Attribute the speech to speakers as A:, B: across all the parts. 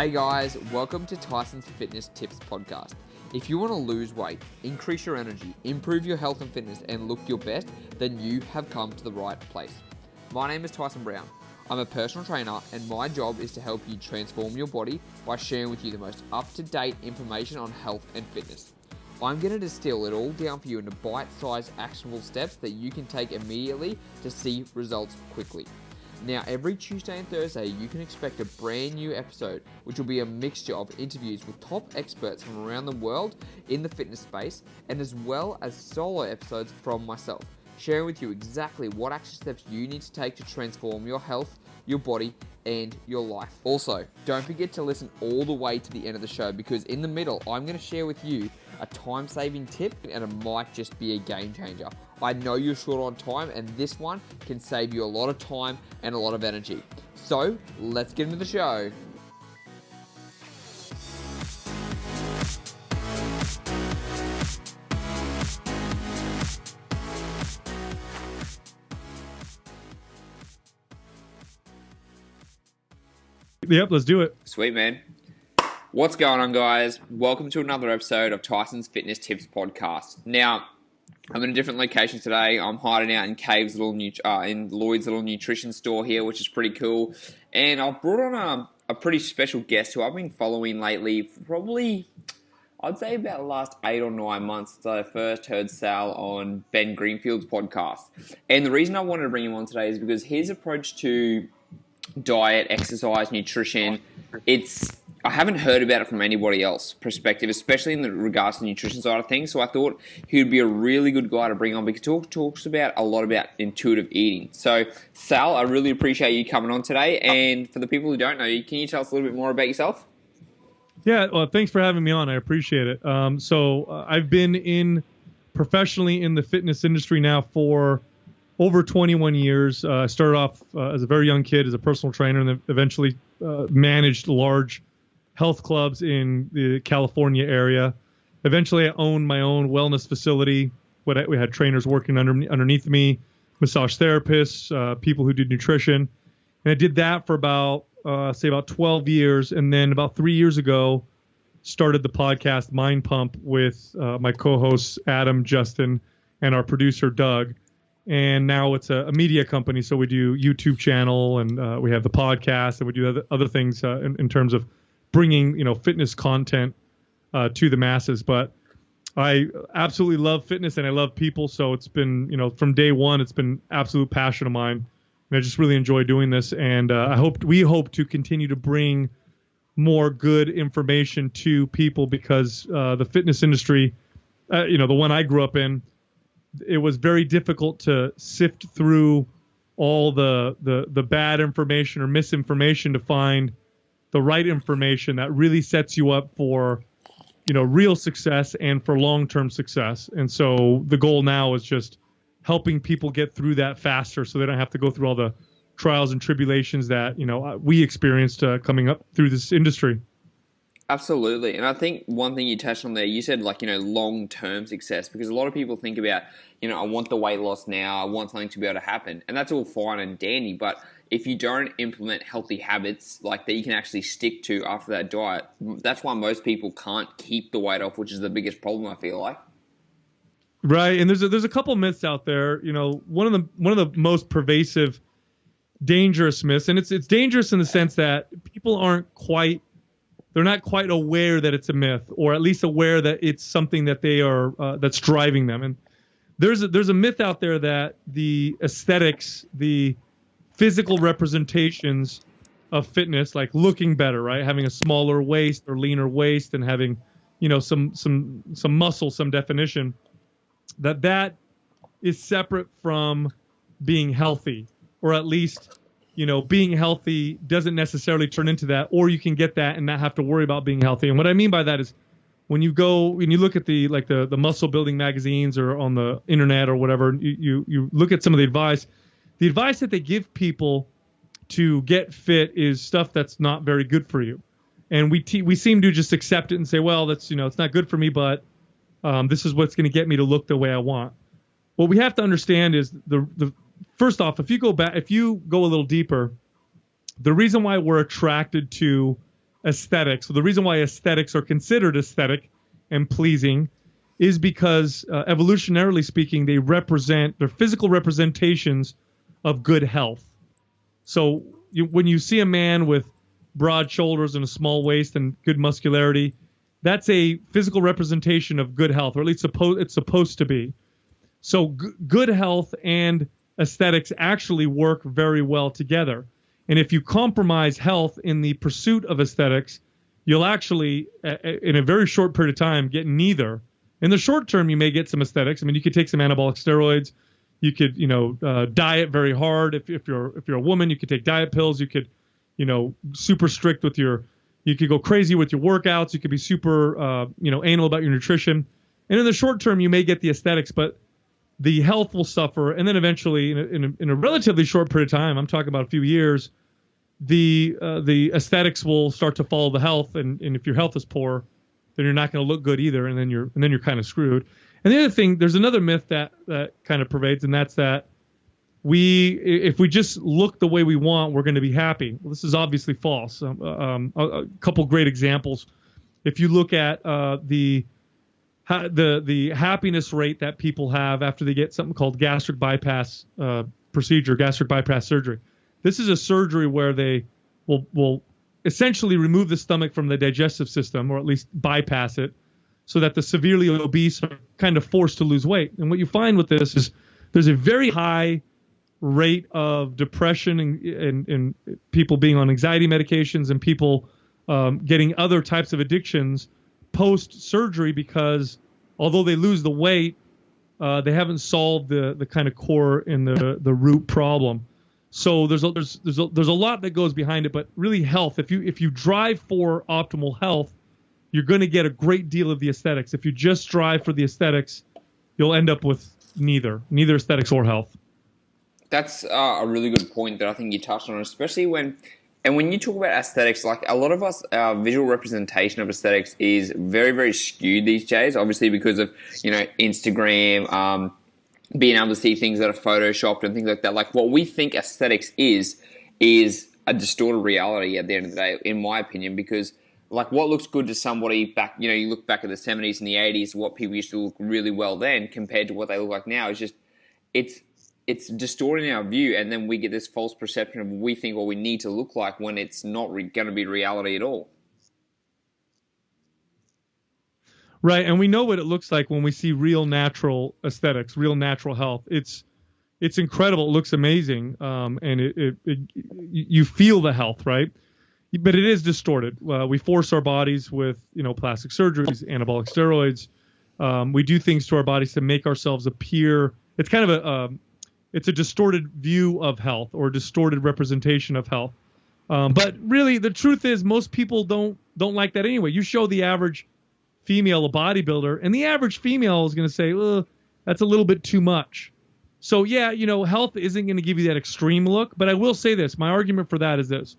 A: Hey guys, welcome to Tyson's Fitness Tips Podcast. If you want to lose weight, increase your energy, improve your health and fitness, and look your best, then you have come to the right place. My name is Tyson Brown. I'm a personal trainer, and my job is to help you transform your body by sharing with you the most up-to-date information on health and fitness. I'm going to distill it all down for you into bite-sized actionable steps that you can take immediately to see results quickly. Now, every Tuesday and Thursday, you can expect a brand new episode, which will be a mixture of interviews with top experts from around the world in the fitness space, and as well as solo episodes from myself, sharing with you exactly what action steps you need to take to transform your health, your body, and your life. Also, don't forget to listen all the way to the end of the show, because in the middle, I'm going to share with you a time-saving tip, and it might just be a game changer. I know you're short on time, and this one can save you a lot of time and a lot of energy. So, let's get into the show.
B: Yep, let's do it.
A: Sweet, man. What's going on, guys? Welcome to another episode of Tyson's Fitness Tips Podcast. Now, I'm in a different location today. I'm hiding out in Cave's in Lloyd's little nutrition store here, which is pretty cool. And I've brought on a pretty special guest who I've been following lately, probably, I'd say about the last 8 or 9 months since I first heard Sal on Ben Greenfield's podcast. And the reason I wanted to bring him on today is because his approach to diet, exercise, nutrition, I haven't heard about it from anybody else's perspective, especially in the regards to the nutrition side of things. So I thought he would be a really good guy to bring on because he talks about a lot about intuitive eating. So Sal, I really appreciate you coming on today. And for the people who don't know you, can you tell us a little bit more about yourself?
B: Yeah, well, thanks for having me on. I appreciate it. I've been professionally in the fitness industry now for over 21 years. I started off as a very young kid as a personal trainer, and then eventually managed large health clubs in the California area. Eventually, I owned my own wellness facility. We had trainers working underneath me, massage therapists, people who did nutrition. And I did that for about 12 years. And then about 3 years ago, started the podcast Mind Pump with my co-hosts Adam, Justin, and our producer Doug. And now it's a media company, so we do YouTube channel, and we have the podcast, and we do other things in terms of bringing fitness content to the masses. But I absolutely love fitness, and I love people, so it's been from day one, it's been absolute passion of mine, and I just really enjoy doing this. And we hope to continue to bring more good information to people, because the fitness industry, the one I grew up in, it was very difficult to sift through all the bad information or misinformation to find the right information that really sets you up for, real success and for long-term success. And so the goal now is just helping people get through that faster, so they don't have to go through all the trials and tribulations that, we experienced coming up through this industry.
A: Absolutely. And I think one thing you touched on there, you said long-term success, because a lot of people think about, I want the weight loss now, I want something to be able to happen. And that's all fine and dandy. But if you don't implement healthy habits that you can actually stick to after that diet, that's why most people can't keep the weight off, which is the biggest problem, I feel like.
B: Right. And there's a couple myths out there. One of the most pervasive, dangerous myths, and it's dangerous in the sense that people they're not quite aware that it's a myth, or at least aware that it's something that they are that's driving them. And there's a myth out there that the aesthetics, the physical representations of fitness, like looking better, right, having a smaller waist or leaner waist, and having some muscle, some definition, that is separate from being healthy, or at least being healthy doesn't necessarily turn into that, or you can get that and not have to worry about being healthy. And what I mean by that is when you look at the muscle building magazines or on the internet or whatever, you look at some of the advice that they give people to get fit is stuff that's not very good for you. And we seem to just accept it and say, well, that's, it's not good for me, but this is what's going to get me to look the way I want. What we have to understand is the first off, if you go a little deeper, the reason why we're attracted to aesthetics. So the reason why aesthetics are considered aesthetic and pleasing is because evolutionarily speaking, they're physical representations of good health. So when you see a man with broad shoulders and a small waist and good muscularity, that's a physical representation of good health, or at least it's supposed to be. So good health and aesthetics actually work very well together. And if you compromise health in the pursuit of aesthetics, you'll actually, in a very short period of time, get neither. In the short term, you may get some aesthetics. I mean, you could take some anabolic steroids. You could, diet very hard. If you're a woman, you could take diet pills. You could, super strict with you could go crazy with your workouts. You could be super, anal about your nutrition. And in the short term, you may get the aesthetics, but the health will suffer. And then eventually, in a relatively short period of time, I'm talking about a few years, the aesthetics will start to follow the health. And if your health is poor, then you're not going to look good either. And then you're kind of screwed. And the other thing, there's another myth that kind of pervades, and that's that if we just look the way we want, we're going to be happy. Well, this is obviously false. A couple great examples. If you look at the happiness rate that people have after they get something called gastric bypass procedure, gastric bypass surgery. This is a surgery where they will essentially remove the stomach from the digestive system, or at least bypass it, so that the severely obese are kind of forced to lose weight. And what you find with this is there's a very high rate of depression and people being on anxiety medications and people getting other types of addictions post-surgery, because although they lose the weight, they haven't solved the kind of core and the root problem. So there's a lot that goes behind it, but really health. If you drive for optimal health, you're going to get a great deal of the aesthetics. If you just strive for the aesthetics, you'll end up with neither aesthetics or health.
A: That's a really good point that I think you touched on, especially when you talk about aesthetics, like a lot of us, our visual representation of aesthetics is very, very skewed these days, obviously because of, Instagram, being able to see things that are photoshopped and things like that. Like what we think aesthetics is a distorted reality at the end of the day, in my opinion, because like what looks good to somebody back, you look back at the 70s and the 80s, what people used to look really well then compared to what they look like now, is just, it's distorting our view, and then we get this false perception of what we think what we need to look like when it's not going to be reality at all.
B: Right, and we know what it looks like when we see real natural aesthetics, real natural health. It's incredible. It looks amazing, and you feel the health, right? But it is distorted. We force our bodies with plastic surgeries, anabolic steroids. We do things to our bodies to make ourselves appear. It's kind of it's a distorted view of health, or a distorted representation of health. But really, the truth is, most people don't like that anyway. You show the average female a bodybuilder, and the average female is going to say, that's a little bit too much. So yeah, health isn't going to give you that extreme look. But I will say this: my argument for that is this: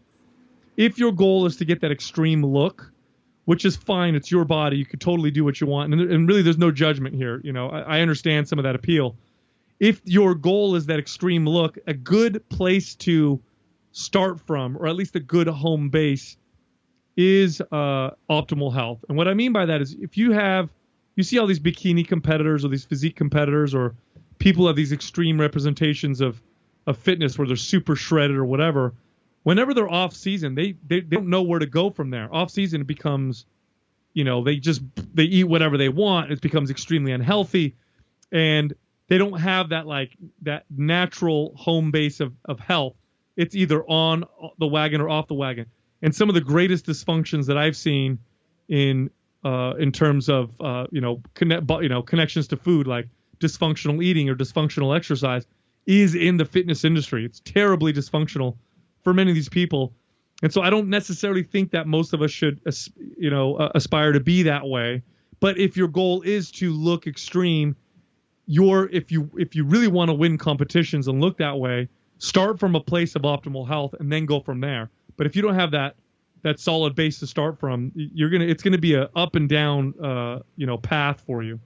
B: if your goal is to get that extreme look, which is fine, it's your body, you could totally do what you want, and really, there's no judgment here. I understand some of that appeal. If your goal is that extreme look, a good place to start from, or at least a good home base, is optimal health. And what I mean by that is, if you see all these bikini competitors or these physique competitors, or people have these extreme representations of fitness where they're super shredded or whatever, whenever they're off season, they don't know where to go from there. Off season, it becomes, they eat whatever they want. It becomes extremely unhealthy, and they don't have that natural home base of health. It's either on the wagon or off the wagon. And some of the greatest dysfunctions that I've seen in terms of connections to food, like dysfunctional eating or dysfunctional exercise, is in the fitness industry. It's terribly dysfunctional for many of these people. And so I don't necessarily think that most of us should aspire to be that way. But if your goal is to look extreme, if you really want to win competitions and look that way, start from a place of optimal health and then go from there. But if you don't have that solid base to start from, it's gonna be a up and down path for you.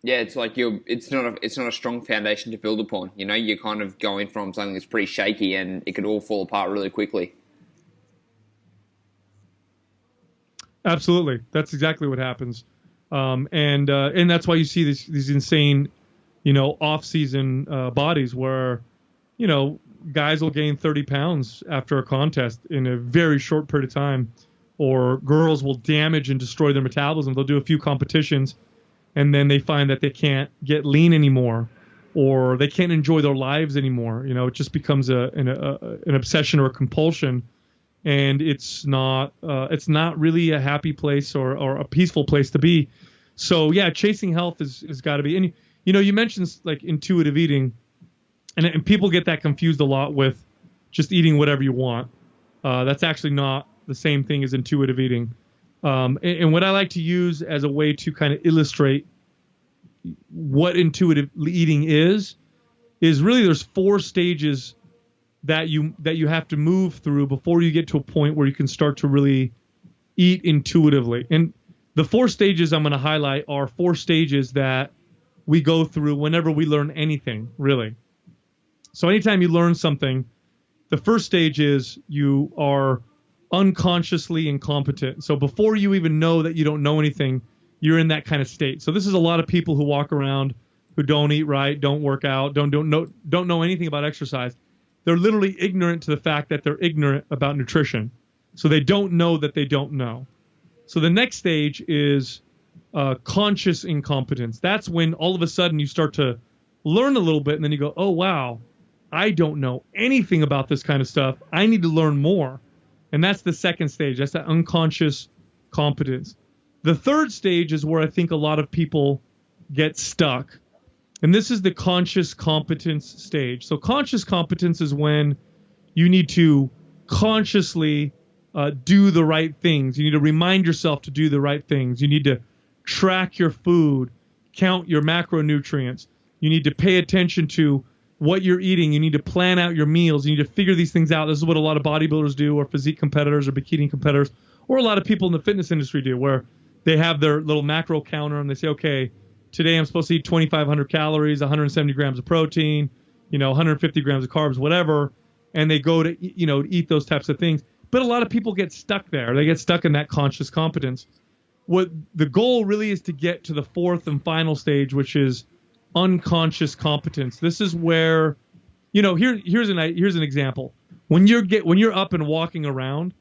A: Yeah, it's like it's not a strong foundation to build upon. You're kind of going from something that's pretty shaky, and it could all fall apart really quickly.
B: Absolutely. That's exactly what happens. And that's why you see these insane, off-season bodies where, you know, guys will gain 30 pounds after a contest in a very short period of time, or girls will damage and destroy their metabolism. They'll do a few competitions, and then they find that they can't get lean anymore, or they can't enjoy their lives anymore. It just becomes an obsession or a compulsion, and it's not really a happy place or a peaceful place to be. So yeah, chasing health is got to be. And you mentioned like intuitive eating, and people get that confused a lot with just eating whatever you want. That's actually not the same thing as intuitive eating. And what I like to use as a way to kind of illustrate what intuitive eating is really there's 4 stages that you have to move through before you get to a point where you can start to really eat intuitively. And the 4 stages I'm going to highlight are 4 stages that we go through whenever we learn anything, really. So anytime you learn something, the first stage is you are unconsciously incompetent. So before you even know that you don't know anything, you're in that kind of state. So this is a lot of people who walk around who don't eat right, don't work out, don't know anything about exercise. They're literally ignorant to the fact that they're ignorant about nutrition. So they don't know that they don't know. So the next stage is conscious incompetence. That's when all of a sudden you start to learn a little bit, and then you go, oh, wow, I don't know anything about this kind of stuff. I need to learn more. And that's the second stage. That's that unconscious competence. The third stage is where I think a lot of people get stuck. And this is the conscious competence stage. So conscious competence is when you need to consciously do the right things. You need to remind yourself to do the right things. You need to track your food, count your macronutrients. You need to pay attention to what you're eating. You need to plan out your meals. You need to figure these things out. This is what a lot of bodybuilders do, or physique competitors, or bikini competitors, or a lot of people in the fitness industry do, where they have their little macro counter and they say, okay, today I'm supposed to eat 2,500 calories, 170 grams of protein, 150 grams of carbs, whatever, and they go to eat those types of things. But a lot of people get stuck there. They get stuck in that conscious competence. What the goal really is to get to the 4th and final stage, which is unconscious competence. This is where, here's an example. When you're up and walking around,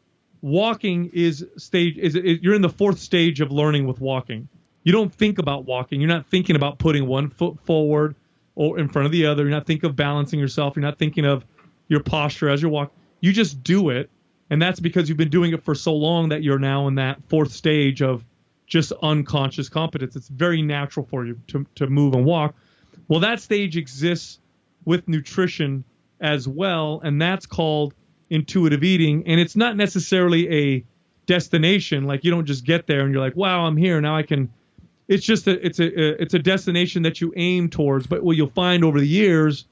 B: walking is you're in the 4th stage of learning with walking. You don't think about walking. You're not thinking about putting one foot forward or in front of the other. You're not thinking of balancing yourself. You're not thinking of your posture as you walk. You just do it. And that's because you've been doing it for so long that you're now in that 4th stage of just unconscious competence. It's very natural for you to move and walk. Well, that stage exists with nutrition as well, and that's called intuitive eating. And it's not necessarily a destination. Like, you don't just get there and you're like, wow, I'm here, now I can. It's just it's a destination that you aim towards. But what you'll find over the years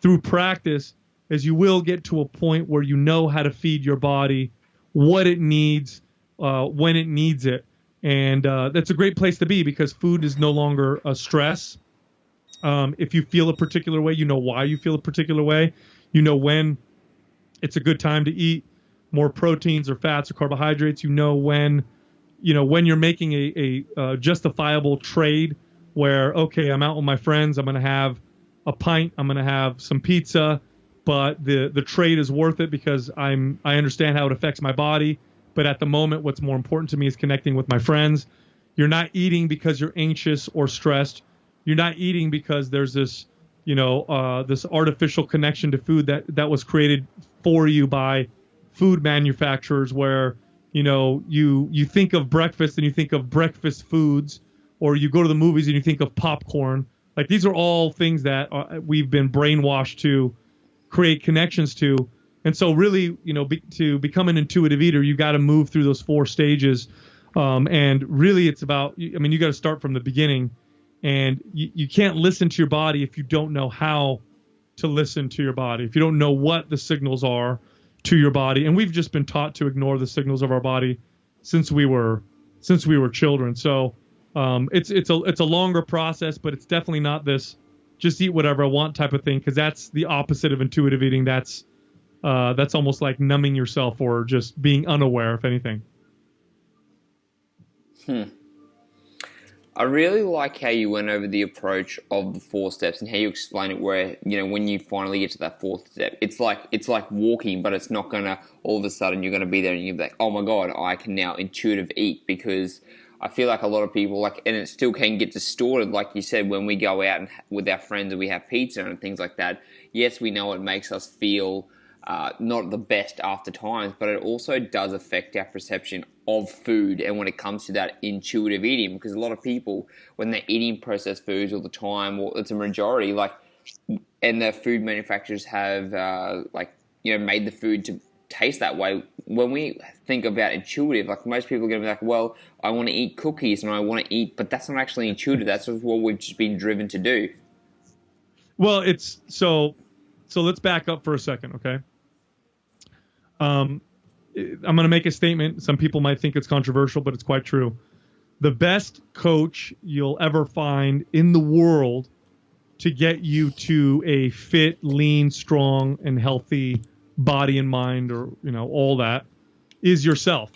B: through practice is you will get to a point where you know how to feed your body what it needs, when it needs it. And that's a great place to be, because food is no longer a stress. If you feel a particular way, you know why you feel a particular way. You know when it's a good time to eat more proteins or fats or carbohydrates. You know when you're making a justifiable trade where, okay, I'm out with my friends, I'm going to have a pint, I'm going to have some pizza, but the trade is worth it because I understand how it affects my body. But at the moment, what's more important to me is connecting with my friends. You're not eating because you're anxious or stressed. You're not eating because there's this, this artificial connection to food that was created for you by food manufacturers, where, you think of breakfast and you think of breakfast foods, or you go to the movies and you think of popcorn. Like, these are all things that we've been brainwashed to create connections to. And so really, to become an intuitive eater, you got to move through those 4 stages. And really it's about, you got to start from the beginning, and you can't listen to your body if you don't know how to listen to your body, if you don't know what the signals are to your body. And we've just been taught to ignore the signals of our body since we were children. So it's a longer process, but it's definitely not this just eat whatever I want type of thing, because that's the opposite of intuitive eating. That's almost like numbing yourself or just being unaware, if anything.
A: I really like how you went over the approach of the 4 steps and how you explain it where, when you finally get to that 4th step, it's like walking, but it's not gonna all of a sudden you're gonna be there and you're like, oh my God, I can now intuitive eat, because I feel like a lot of people and it still can get distorted, like you said, when we go out and with our friends and we have pizza and things like that. Yes, we know it makes us feel not the best after times, but it also does affect our perception of food and when it comes to that intuitive eating, because a lot of people, when they're eating processed foods all the time, or it's a majority, and the food manufacturers have made the food to taste that way. When we think about intuitive, most people are going to be like, well, I want to eat cookies and I want to eat, but that's not actually intuitive. That's just what we've just been driven to do.
B: Well, it's so let's back up for a second, okay? I'm going to make a statement. Some people might think it's controversial, but it's quite true. The best coach you'll ever find in the world to get you to a fit, lean, strong, and healthy body and mind, or all that, is yourself.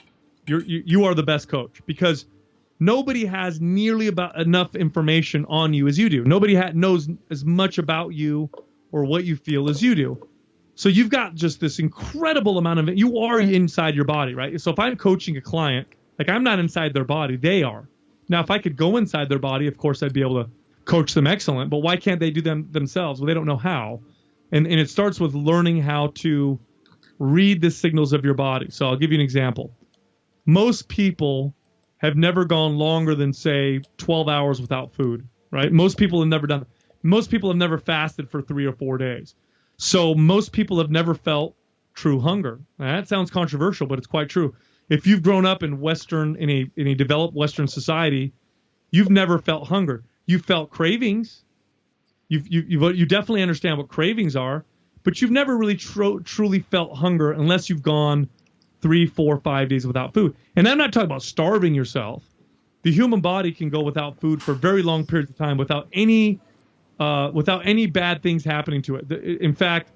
B: You are the best coach, because nobody has nearly about enough information on you as you do. Nobody knows as much about you or what you feel as you do. So you've got just this incredible amount of it. You are inside your body, right? So if I'm coaching a client, I'm not inside their body, they are. Now, if I could go inside their body, of course, I'd be able to coach them excellent. But why can't they do them themselves? Well, they don't know how. And it starts with learning how to read the signals of your body. So I'll give you an example. Most people have never gone longer than, say, 12 hours without food, right? Most people have never done that. Most people have never fasted for 3 or 4 days. So most people have never felt true hunger. Now, that sounds controversial, but it's quite true. If you've grown up in a developed Western society, you've never felt hunger. You've felt cravings. You definitely understand what cravings are, but you've never really truly felt hunger unless you've gone 3, 4, 5 days without food. And I'm not talking about starving yourself. The human body can go without food for very long periods of time without any bad things happening to it. In fact,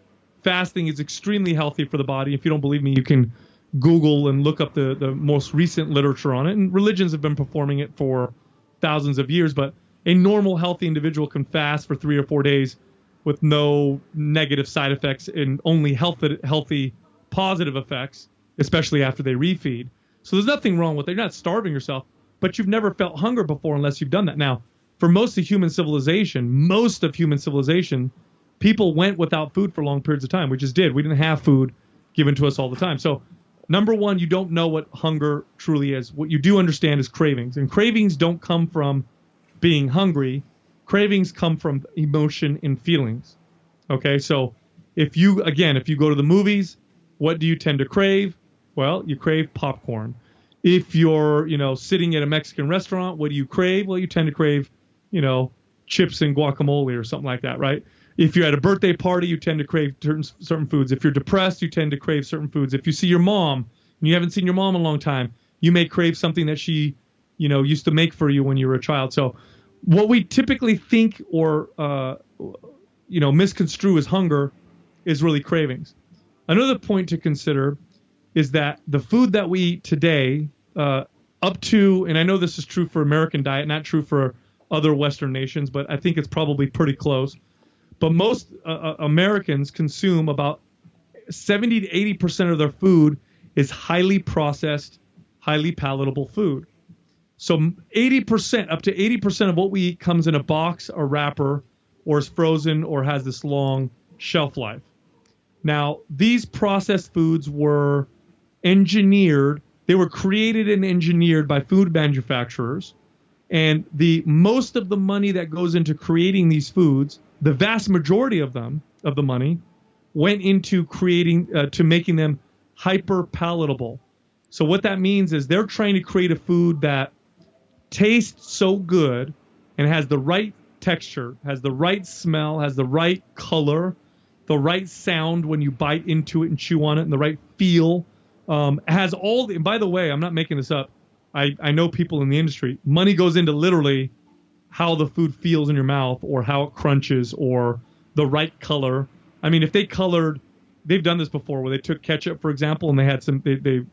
B: fasting is extremely healthy for the body. If you don't believe me, you can Google and look up the most recent literature on it. And religions have been performing it for thousands of years, but a normal, healthy individual can fast for 3 or 4 days with no negative side effects and only healthy, positive effects, especially after they refeed. So there's nothing wrong with it. You're not starving yourself, but you've never felt hunger before unless you've done that. Now, for most of human civilization, people went without food for long periods of time. We just did. We didn't have food given to us all the time. So, number one, you don't know what hunger truly is. What you do understand is cravings. And cravings don't come from being hungry. Cravings come from emotion and feelings. Okay, so if you go to the movies, what do you tend to crave? Well, you crave popcorn. If you're, sitting at a Mexican restaurant, what do you crave? Well, you tend to crave, chips and guacamole or something like that, right? If you're at a birthday party, you tend to crave certain foods. If you're depressed, you tend to crave certain foods. If you see your mom and you haven't seen your mom in a long time, you may crave something that she, used to make for you when you were a child. So what we typically think or, misconstrue as hunger is really cravings. Another point to consider is that the food that we eat today, up to, and I know this is true for American diet, not true for other Western nations, but I think it's probably pretty close. But most Americans consume about 70 to 80% of their food is highly processed, highly palatable food. So 80%, up to 80% of what we eat comes in a box, a wrapper, or is frozen or has this long shelf life. Now, these processed foods were engineered. They were created and engineered by food manufacturers. And the most of the money that goes into creating these foods, the vast majority of them, of the money, went into making them hyper palatable. So what that means is they're trying to create a food that tastes so good and has the right texture, has the right smell, has the right color, the right sound when you bite into it and chew on it, and the right feel. Has all the, and by the way, I'm not making this up. I know people in the industry. Money goes into literally how the food feels in your mouth or how it crunches or the right color. I mean, if they've done this before where they took ketchup, for example, and they had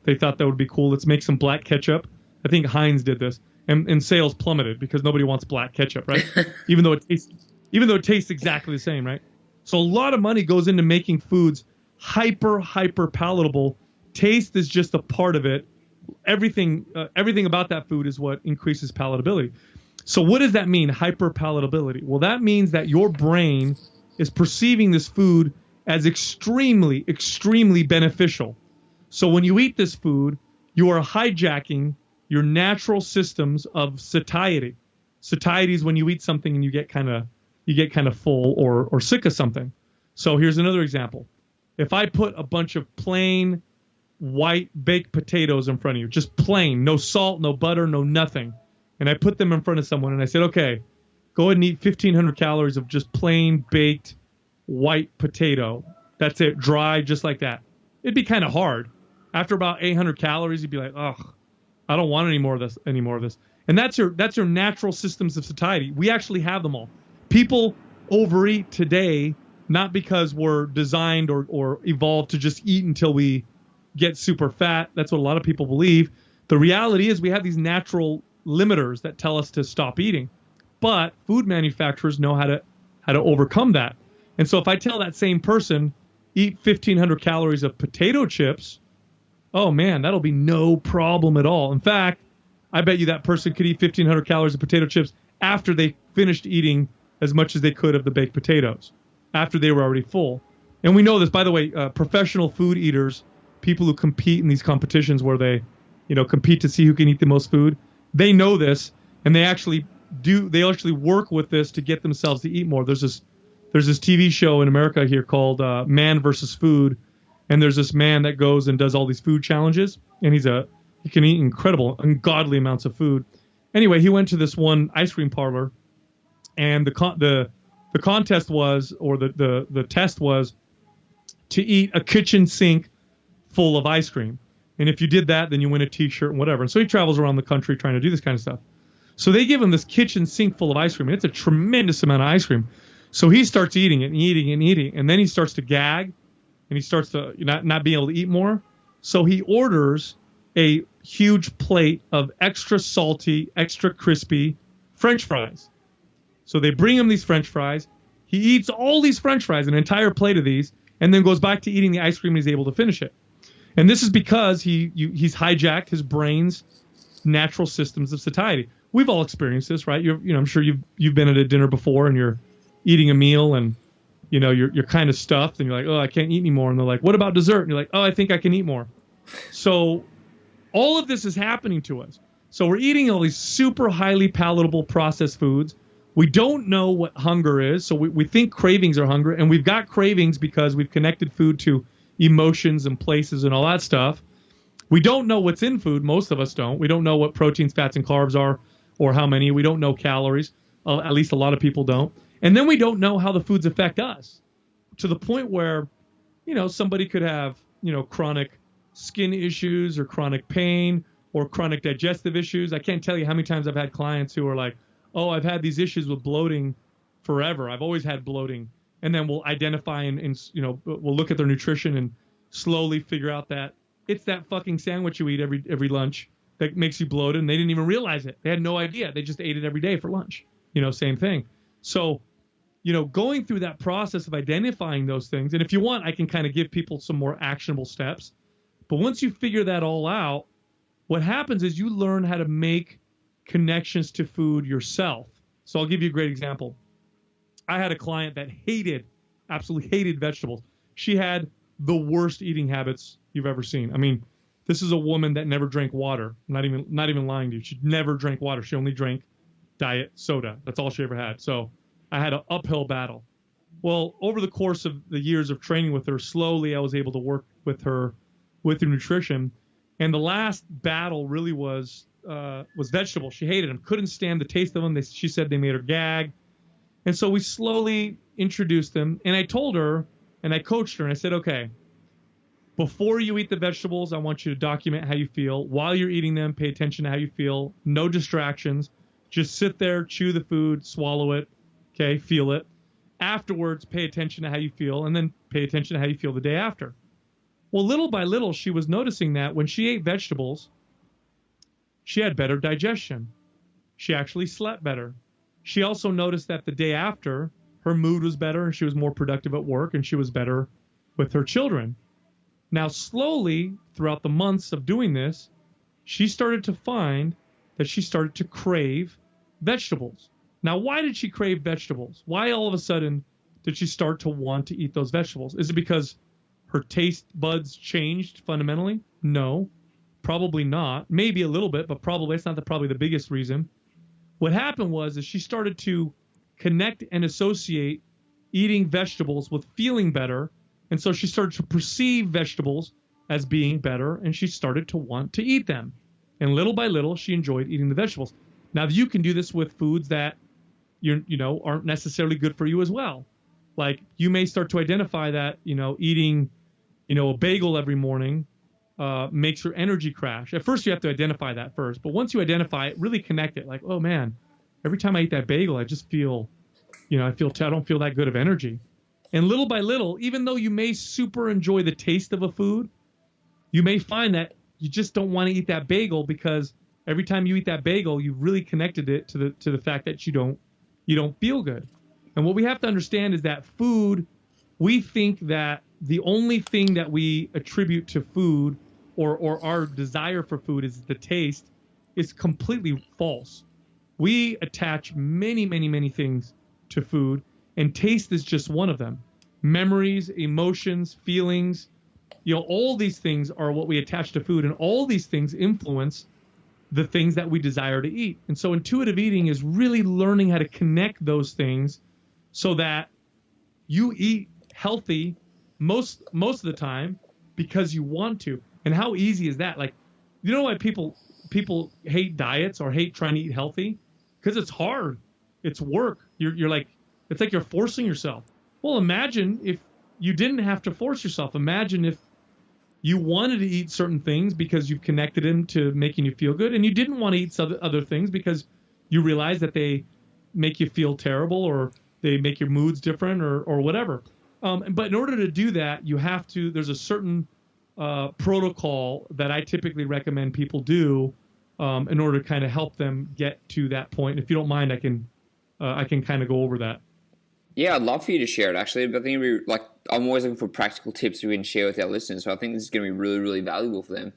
B: they thought that would be cool. Let's make some black ketchup. I think Heinz did this. and sales plummeted because nobody wants black ketchup, right? even though it tastes exactly the same, right? So a lot of money goes into making foods hyper palatable. Taste is just a part of it. Everything about that food is what increases palatability. So what does that mean, hyper palatability? Well, that means that your brain is perceiving this food as extremely beneficial. So when you eat this food, you are hijacking your natural systems of satiety. Satiety is when you eat something and you get kind of full or sick of something. So here's another example. If I put a bunch of plain white baked potatoes in front of you, just plain, no salt, no butter, no nothing, and I put them in front of someone and I said, okay, go ahead and eat 1,500 calories of just plain baked white potato. That's it, dry, just like that. It'd be kind of hard. After about 800 calories, you'd be like, ugh, I don't want any more of this. And that's your natural systems of satiety. We actually have them all. People overeat today not because we're designed or evolved to just eat until we get super fat. That's what a lot of people believe. The reality is we have these natural limiters that tell us to stop eating. But food manufacturers know how to overcome that. And so if I tell that same person, eat 1,500 calories of potato chips, oh man, that'll be no problem at all. In fact, I bet you that person could eat 1,500 calories of potato chips after they finished eating as much as they could of the baked potatoes, after they were already full. And we know this, by the way, professional food eaters, people who compete in these competitions where they, compete to see who can eat the most food, they know this, and they actually work with this to get themselves to eat more. There's this TV show in America here called Man versus Food, and there's this man that goes and does all these food challenges, and he can eat ungodly amounts of food. Anyway, he went to this one ice cream parlor, and the contest was, or the test was, to eat a kitchen sink full of ice cream. And if you did that, then you win a T-shirt and whatever. And so he travels around the country trying to do this kind of stuff. So they give him this kitchen sink full of ice cream, and it's a tremendous amount of ice cream. So he starts eating it and eating, and then he starts to gag, and he starts to not be able to eat more. So he orders a huge plate of extra salty, extra crispy French fries. So they bring him these French fries. He eats all these French fries, an entire plate of these, and then goes back to eating the ice cream, and he's able to finish it. And this is because he's hijacked his brain's natural systems of satiety. We've all experienced this, right? I'm sure you've been at a dinner before, and you're eating a meal, and you're kind of stuffed, and you're like, oh, I can't eat anymore. And they're like, what about dessert? And you're like, oh, I think I can eat more. So all of this is happening to us. So we're eating all these super highly palatable processed foods. We don't know what hunger is, so we think cravings are hunger, and we've got cravings because we've connected food to emotions and places and all that stuff. We don't know what's in food. Most of us don't. We don't know what proteins, fats, and carbs are, or how many. We don't know calories. At least a lot of people don't. And then we don't know how the foods affect us, to the point where, somebody could have, chronic skin issues or chronic pain or chronic digestive issues. I can't tell you how many times I've had clients who are like, oh, I've had these issues with bloating forever. I've always had bloating. And then we'll identify and we'll look at their nutrition and slowly figure out that it's that fucking sandwich you eat every lunch that makes you bloated, and they didn't even realize it. They had no idea. They just ate it every day for lunch. Same thing. So, going through that process of identifying those things, and if you want, I can kind of give people some more actionable steps. But once you figure that all out, what happens is you learn how to make connections to food yourself. So I'll give you a great example. I had a client that absolutely hated vegetables. She had the worst eating habits you've ever seen. I mean, this is a woman that never drank water. Not even lying to you. She never drank water. She only drank diet soda. That's all she ever had. So I had an uphill battle. Well, over the course of the years of training with her, slowly I was able to work with her nutrition. And the last battle really was vegetables. She hated them. Couldn't stand the taste of them. She said they made her gag. And so we slowly introduced them. And I told her, and I coached her, and I said, okay, before you eat the vegetables, I want you to document how you feel. While you're eating them, pay attention to how you feel. No distractions. Just sit there, chew the food, swallow it, okay, feel it. Afterwards, pay attention to how you feel, and then pay attention to how you feel the day after. Well, little by little, she was noticing that when she ate vegetables, she had better digestion. she actually slept better. She also noticed that the day after, her mood was better and she was more productive at work and she was better with her children. Now, slowly, throughout the months of doing this, she started to find that she started to crave vegetables. Now, why did she crave vegetables? Why all of a sudden did she start to want to eat those vegetables? Is it because her taste buds changed fundamentally? No, probably not. Maybe a little bit, but probably it's not probably the biggest reason. What happened was she started to connect and associate eating vegetables with feeling better. And so she started to perceive vegetables as being better, and she started to want to eat them. And little by little, she enjoyed eating the vegetables. Now, you can do this with foods that aren't necessarily good for you as well. Like, you may start to identify that eating a bagel every morning makes your energy crash. At first, you have to identify that first. But once you identify it, really connect it. Like, oh man, every time I eat that bagel, I just feel, I don't feel that good of energy. And little by little, even though you may super enjoy the taste of a food, you may find that you just don't want to eat that bagel because every time you eat that bagel, you've really connected it to the fact that you don't feel good. And what we have to understand is that food, we think that the only thing that we attribute to food or our desire for food is the taste is completely false. We attach many, many, many things to food, and taste is just one of them. Memories, emotions, feelings, all these things are what we attach to food, and all these things influence the things that we desire to eat. And so intuitive eating is really learning how to connect those things so that you eat healthy most of the time because you want to. And how easy is that? Like, you know why people hate diets or hate trying to eat healthy? Because it's hard. It's work. You're like, it's like you're forcing yourself. Well, imagine if you didn't have to force yourself. Imagine if you wanted to eat certain things because you've connected them to making you feel good, and you didn't want to eat other things because you realize that they make you feel terrible or they make your moods different or whatever. But in order to do that, there's a certain protocol that I typically recommend people do in order to kind of help them get to that point. If you don't mind, I can kind of go over that.
A: Yeah, I'd love for you to share it, actually. But I think it'd be, I'm always looking for practical tips we can share with our listeners. So I think this is going to be really, really valuable for them.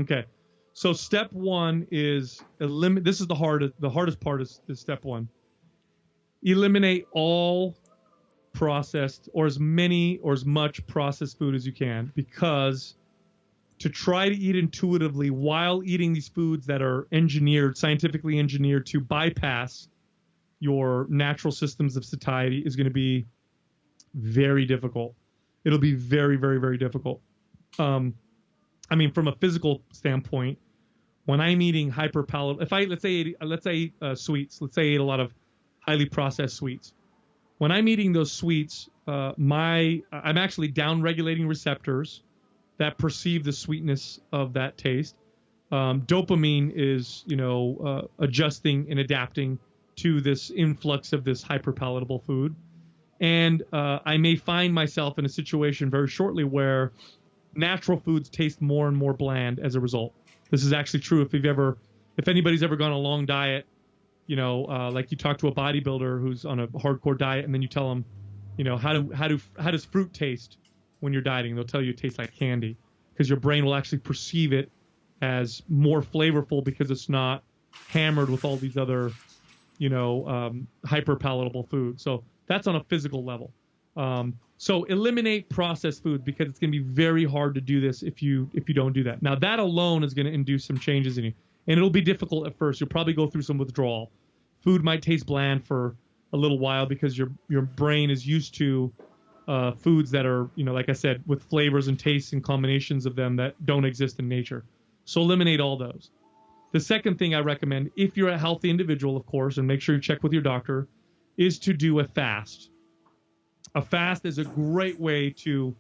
B: Okay. So step one is this is the hardest part is step one. Eliminate all processed or as many or as much processed food as you can, because to try to eat intuitively while eating these foods that are scientifically engineered to bypass your natural systems of satiety is going to be very difficult. It'll be very, very, very difficult. From a physical standpoint, when I'm eating hyperpalatable, let's say I eat sweets, let's say I eat a lot of highly processed sweets. When I'm eating those sweets, I'm actually down-regulating receptors that perceive the sweetness of that taste. Dopamine is, adjusting and adapting to this influx of this hyperpalatable food. And I may find myself in a situation very shortly where natural foods taste more and more bland as a result. This is actually true if anybody's ever gone on a long diet, like you talk to a bodybuilder who's on a hardcore diet and then you tell them, how does fruit taste when you're dieting? They'll tell you it tastes like candy, because your brain will actually perceive it as more flavorful because it's not hammered with all these other hyper palatable food. So that's on a physical level. So eliminate processed foods, because it's going to be very hard to do this if you don't do that. Now, that alone is going to induce some changes in you, and it'll be difficult at first. You'll probably go through some withdrawal. Food might taste bland for a little while because your brain is used to foods that are, like I said, with flavors and tastes and combinations of them that don't exist in nature. So eliminate all those. The second thing I recommend, if you're a healthy individual, of course, and make sure you check with your doctor, is to do a fast. A fast is a great way to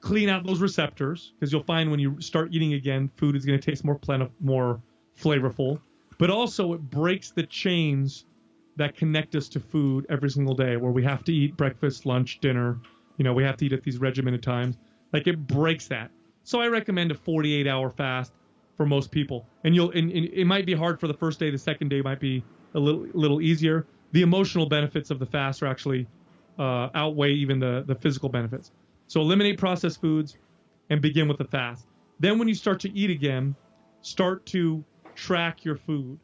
B: clean out those receptors, because you'll find when you start eating again, food is going to taste more flavorful. But also it breaks the chains that connect us to food every single day, where we have to eat breakfast, lunch, dinner. We have to eat at these regimented times. Like, it breaks that. So I recommend a 48-hour fast. for most people. And and it might be hard for the first day. The second day might be a little easier. The emotional benefits of the fast are actually outweigh even the physical benefits. So eliminate processed foods and begin with the fast. Then when you start to eat again, start to track your food.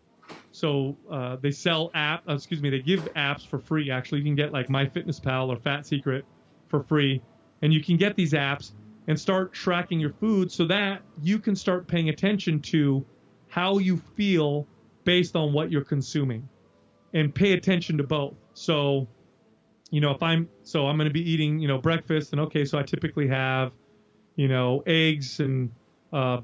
B: So they sell they give apps for free. Actually, you can get like MyFitnessPal or Fat Secret for free. And you can get these apps and start tracking your food so that you can start paying attention to how you feel based on what you're consuming, and pay attention to both. So, if I'm going to be eating, breakfast, and okay, so I typically have, eggs and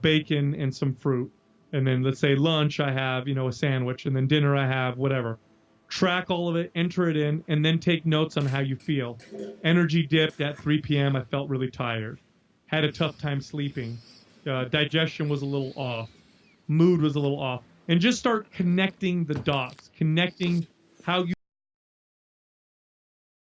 B: bacon and some fruit. And then let's say lunch, I have, a sandwich, and then dinner, I have whatever. Track all of it, enter it in, and then take notes on how you feel. Energy dipped at 3 p.m. I felt really tired. Had a tough time sleeping. Digestion was a little off. Mood was a little off. And just start connecting the dots, connecting how you